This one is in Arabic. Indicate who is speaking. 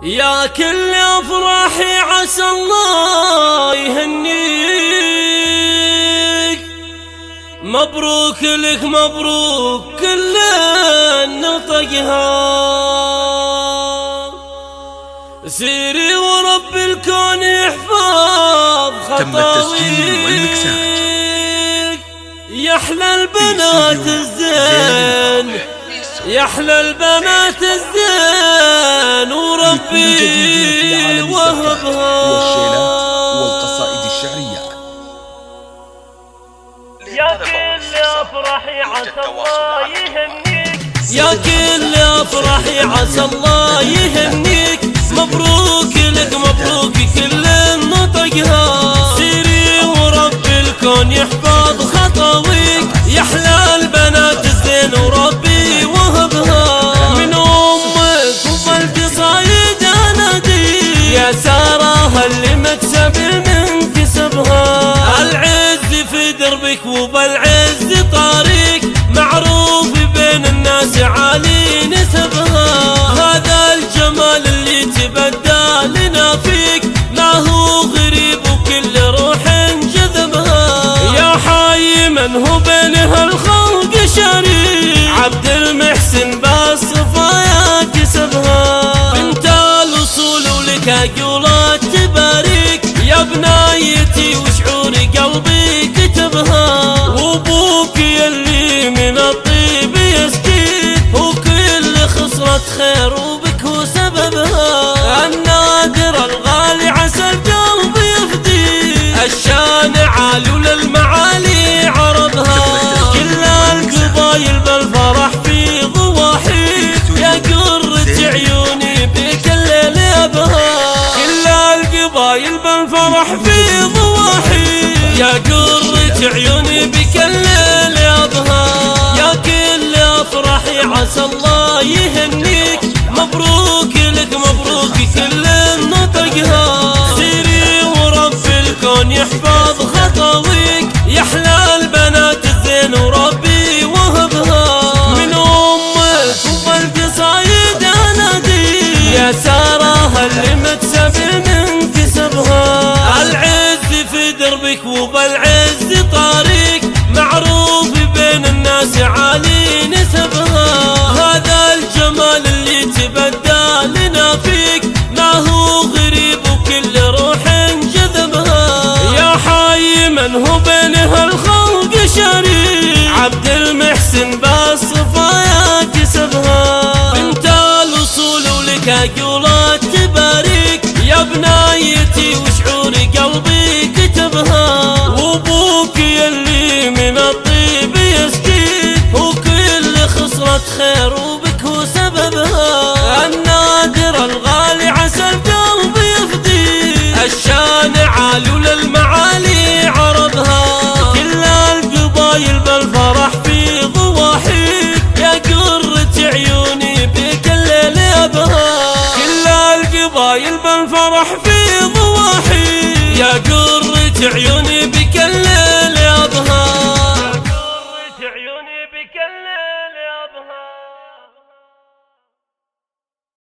Speaker 1: يا كل أفراحي عسى الله يهنيك، مبروك لك مبروك كل نطقها. سيري ورب الكون يحفظ خطاويك. تم التسجيل والمكساج. يحلى البنات الزين، يحلى البنات الزين وربي وهبها.
Speaker 2: والقصائد الشعرية.
Speaker 1: يا كل أفراحي عسى الله يهنيك، يا كل أفراحي عسى الله يهنيك، مبروك لك مبروك كل نطقها. سيري ورب الكون يحفظ خطاويك، يحلى البنات الزين وربي وهبها. من أمك وبالقصايد أناديك، يا سارة اللي مكسب من كسبها. العز في دربك وبالعز طاريك، معروف بين الناس عالي نسبها. هذا الجمال اللي تبدى لنا فيك، ما هو غريب وكل روح جذبها. يا حي من هو بين هالخلق شريك، عبد المحسن بالصفايا كسبها. بنت الوصول ولك قولات تباريك، يا بنايتي وشعور قلبي كتبها. وابوك يلي من الطيب يسقيك، وكل خصرة خير وبك هو سببها. النادر الغالي عسى القلب يفديك، الشان عالي وللمعالي عرضها. كل القبايل بالفرح في ضواحيك، يا قرة عيوني بك الليل يبها. كل القبايل بالفرح في ضواحيك، يا قرة عيوني بك الليل يبها. يا كل أفراحي عسى الله يهنيك، مبروك لك مبروك كل نطقها. سيري ورب الكون يحفظ خطاويك، يحلى البنات الزين وربي وهبها. من أمك وبالقصايد أناديك، يا سارة اللي مكسب من كسبها. العز في دربك وبالعز طاريك، معروف بين الناس عالي نسبها. هذا الجمال اللي تبدى لنا فيك، ما هو غريب وكل روح جذبها. يا حي من هو بين هالخلق شريك، عبد المحسن بالصفايا كسبها. بنت الوصول ولك قولات تباريك، يا بنايتي وشعور قلبي كتبها. وابوك يلي من الطيب يسقيك، وكل خصرة خير وبك هو سببها. النادر الغالي عسى القلب يفديك، الشان عالي وللمعالي عرضها. كل القبايل بالفرح في ضواحيك، يا قرة عيوني بك الليل يبها. كل القبايل بالفرح في ضواحيك، يا قرة عيوني